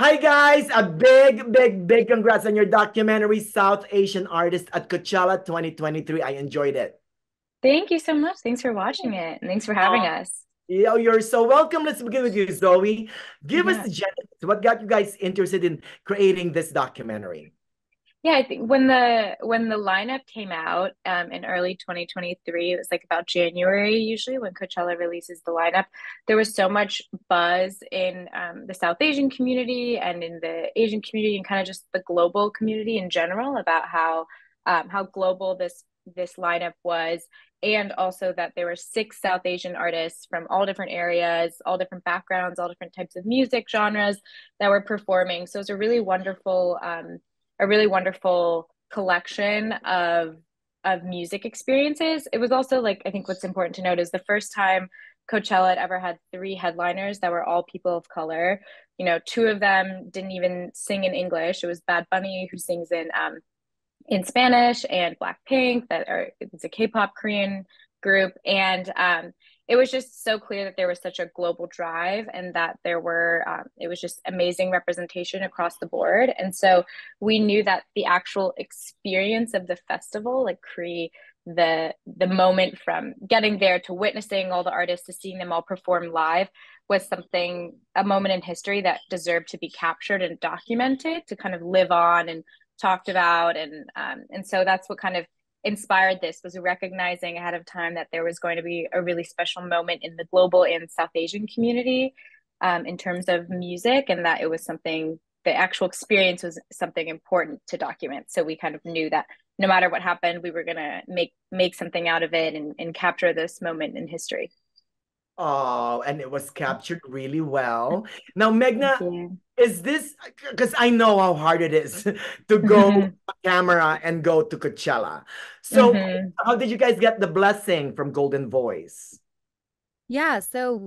Hi guys, a big congrats on your documentary South Asian Artist at Coachella 2023. I enjoyed it. Thank you so much. Thanks for watching it and thanks for having Uh, us. you're so welcome. Let's begin with you, Zoe. Give us Yeah. the genesis. What got you guys interested in creating this documentary? Yeah, I think when the lineup came out in early 2023, it was like about January usually when Coachella releases the lineup. There was so much buzz in the South Asian community and in the Asian community and kind of just the global community in general about how global this lineup was, and also that there were six South Asian artists from all different areas, all different backgrounds, all different types of music genres that were performing. So it was a really wonderful collection of music experiences. It was also like I think what's important to note is the first time Coachella had ever had three headliners that were all people of color. You know, two of them didn't even sing in English. It was Bad Bunny who sings in Spanish, and Blackpink that are it's a K-pop Korean group, and it was just so clear that there was such a global drive and that there were it was just amazing representation across the board. And so we knew that the actual experience of the festival, like the moment from getting there to witnessing all the artists to seeing them all perform live, was something, a moment in history that deserved to be captured and documented to kind of live on and talked about. And so that's what kind of inspired this, was recognizing ahead of time that there was going to be a really special moment in the global and South Asian community, in terms of music, and that it was something, the actual experience was something important to document. So we kind of knew that no matter what happened, we were going to make something out of it and capture this moment in history. Oh, and it was captured really well. Now, Thank Megna, you. is this because I know how hard it is to go on camera and go to Coachella. So, how did you guys get the blessing from Golden Voice? Yeah, so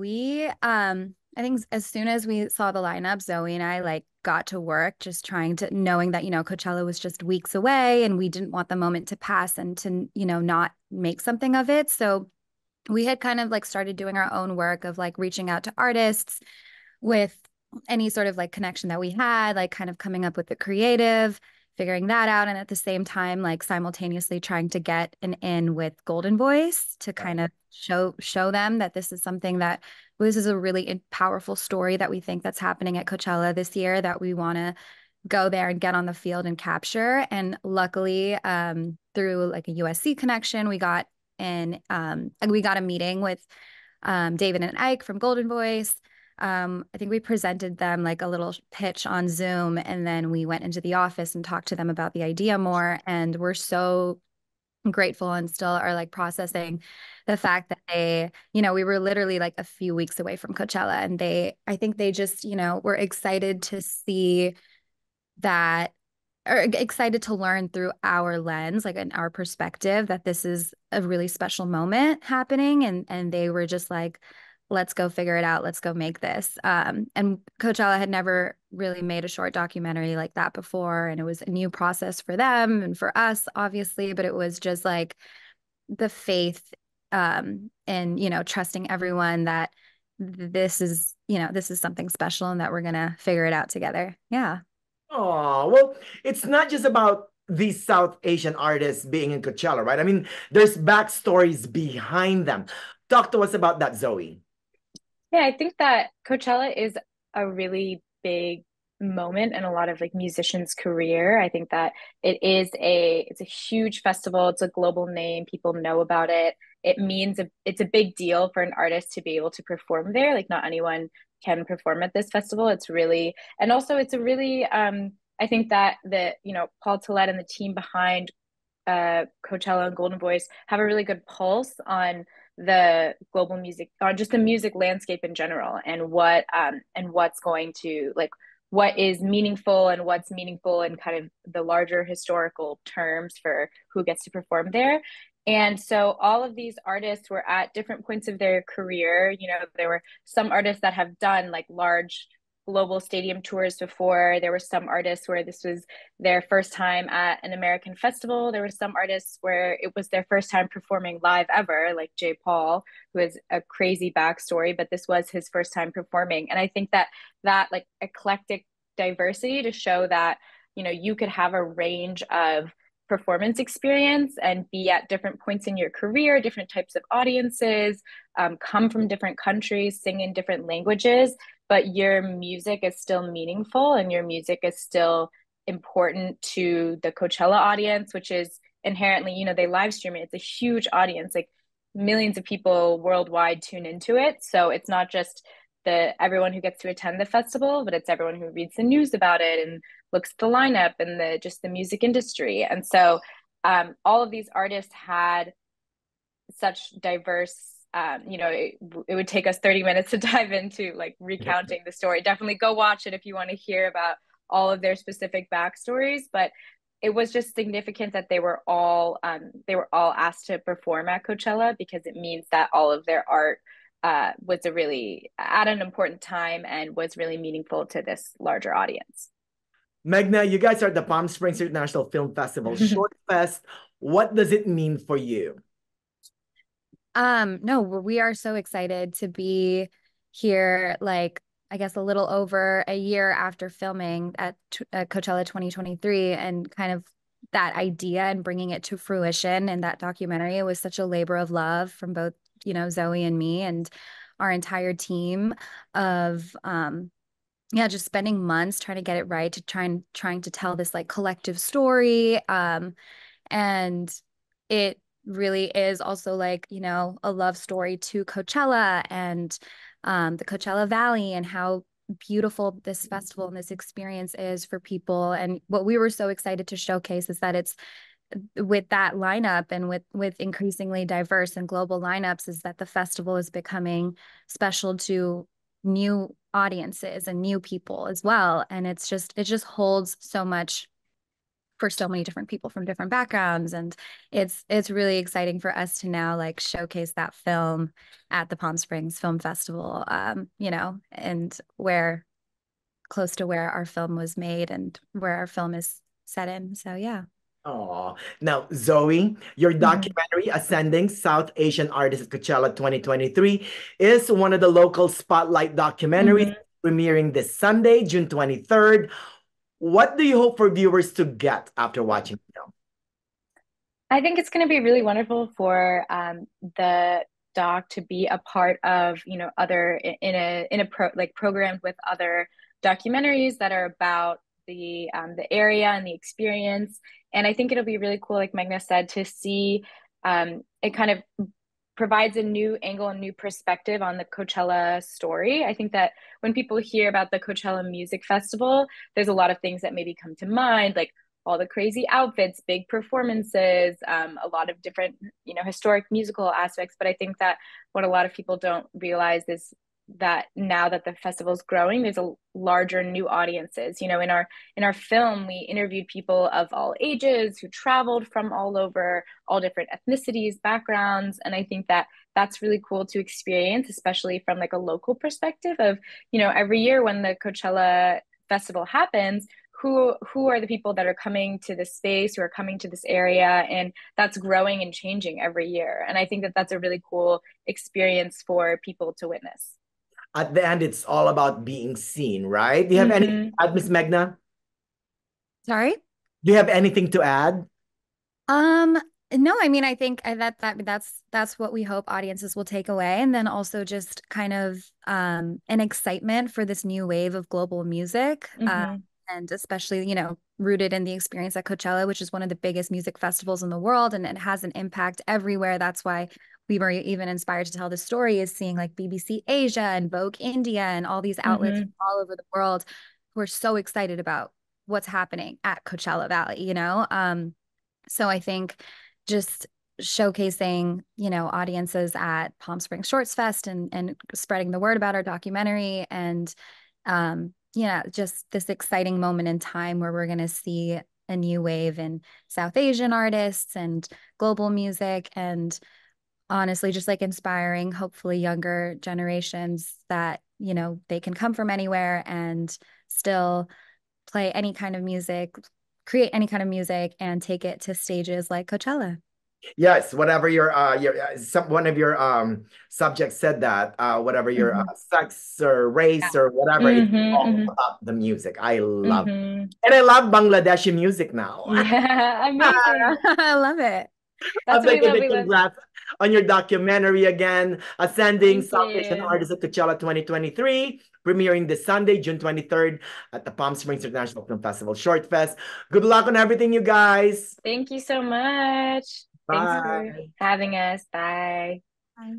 I think as soon as we saw the lineup, Zoe and I like got to work just trying to knowing that, Coachella was just weeks away and we didn't want the moment to pass and to, not make something of it. So we had kind of like started doing our own work of like reaching out to artists with any sort of like connection that we had, like kind of coming up with the creative, figuring that out, and at the same time, like simultaneously trying to get an in with Golden Voice to kind of show them that this is something that this is a really powerful story that we think that's happening at Coachella this year that we want to go there and get on the field and capture. And luckily, through like a USC connection, we got a meeting with David and Ike from Golden Voice. I think we presented them like a little pitch on Zoom, and then we went into the office and talked to them about the idea more. And we're so grateful and still are like processing the fact that we were literally like a few weeks away from Coachella, and I think they just, were excited to see that, or excited to learn through our lens, like in our perspective, that this is a really special moment happening. And they were just like, let's go figure it out. Let's go make this. And Coachella had never really made a short documentary like that before. And it was a new process for them and for us, obviously, but it was just like the faith, and, trusting everyone that this is something special and that we're going to figure it out together. Yeah. Oh, well, it's not just about these South Asian artists being in Coachella, right? I mean, there's backstories behind them. Talk to us about that, Zoe. Yeah, I think that Coachella is a really big moment in a lot of like musicians' career. I think that it's a huge festival. It's a global name. People know about it. It's a big deal for an artist to be able to perform there. Like not anyone can perform at this festival. It's really, and also it's a really I think that Paul Tillett and the team behind Coachella and Golden Voice have a really good pulse on the global music, on just the music landscape in general, and what's going to like what is meaningful and what's meaningful in kind of the larger historical terms for who gets to perform there. And so all of these artists were at different points of their career. You know, there were some artists that have done like large global stadium tours before. There were some artists where this was their first time at an American festival. There were some artists where it was their first time performing live ever, like Jay Paul, who has a crazy backstory, but this was his first time performing. And I think that like eclectic diversity to show that, you know, you could have a range of performance experience and be at different points in your career, different types of audiences, come from different countries, sing in different languages, but your music is still meaningful and your music is still important to the Coachella audience, which is inherently, you know, they live stream it. It's a huge audience, like millions of people worldwide tune into it. So it's not just everyone who gets to attend the festival, but it's everyone who reads the news about it and looks at the lineup and the music industry. And so all of these artists had such diverse, you know, it would take us 30 minutes to dive into like recounting the story. Definitely go watch it if you want to hear about all of their specific backstories. But it was just significant that they were all asked to perform at Coachella, because it means that all of their art was a really at an important time and was really meaningful to this larger audience. Meghna, you guys are at the Palm Springs International Film Festival, Short Fest. What does it mean for you? No, we are so excited to be here, like, I guess a little over a year after filming at Coachella 2023, and kind of that idea and bringing it to fruition in that documentary. It was such a labor of love from both, you know, Zoe and me and our entire team of yeah, just spending months trying to get it right, to trying to tell this like collective story. And it really is also like, you know, a love story to Coachella and the Coachella Valley, and how beautiful this festival and this experience is for people. And what we were so excited to showcase is that it's with that lineup and with increasingly diverse and global lineups, is that the festival is becoming special to new audiences and new people as well. And it just holds so much for so many different people from different backgrounds. And it's really exciting for us to now like showcase that film at the Palm Springs Film Festival, you know, and close to where our film was made and where our film is set in. So yeah. Oh, now Zoe, your documentary Ascending South Asian Artists at Coachella 2023 is one of the local spotlight documentaries premiering this Sunday, June 23rd. What do you hope for viewers to get after watching the film? I think it's going to be really wonderful for the doc to be a part of, you know, other programmed with other documentaries that are about the area and the experience. And I think it'll be really cool, like Meghna said, to see it kind of provides a new angle and new perspective on the Coachella story. I think that when people hear about the Coachella Music Festival, there's a lot of things that maybe come to mind, like all the crazy outfits, big performances, a lot of different, you know, historic musical aspects. But I think that what a lot of people don't realize is that now that the festival's growing, there's a larger new audiences. You know, in our film, we interviewed people of all ages who traveled from all over, all different ethnicities, backgrounds. And I think that that's really cool to experience, especially from like a local perspective of, you know, every year when the Coachella festival happens, who are the people that are coming to this space, who are coming to this area, and that's growing and changing every year. And I think that that's a really cool experience for people to witness. At the end, it's all about being seen, right? Do you have anything to add, Miss Meghna? Sorry? Do you have anything to add? No, I mean, I think that's what we hope audiences will take away. And then also just kind of an excitement for this new wave of global music. And especially, you know, rooted in the experience at Coachella, which is one of the biggest music festivals in the world, and it has an impact everywhere. That's why we were even inspired to tell the story, is seeing like BBC Asia and Vogue India and all these outlets all over the world who are so excited about what's happening at Coachella Valley, you know? So I think just showcasing, you know, audiences at Palm Springs Shorts Fest and spreading the word about our documentary, and yeah, just this exciting moment in time where we're going to see a new wave in South Asian artists and global music, and honestly just like inspiring hopefully younger generations that, you know, they can come from anywhere and still play any kind of music, create any kind of music, and take it to stages like Coachella. Yes, whatever some one of your subjects said that whatever your Mhm. sex or race or whatever, it's all Mm-hmm. about the music. I love Mm-hmm. and I love Bangladeshi music now. Yeah, amazing. I love it. That's I'm what we like, love. We love. congrats on your documentary again, Ascending Thank South Asian you. Artists at Coachella 2023, premiering this Sunday, June 23rd at the Palm Springs International Film Festival Short Fest. Good luck on everything, you guys. Thank you so much. Thanks for Bye. having us. Bye. Bye.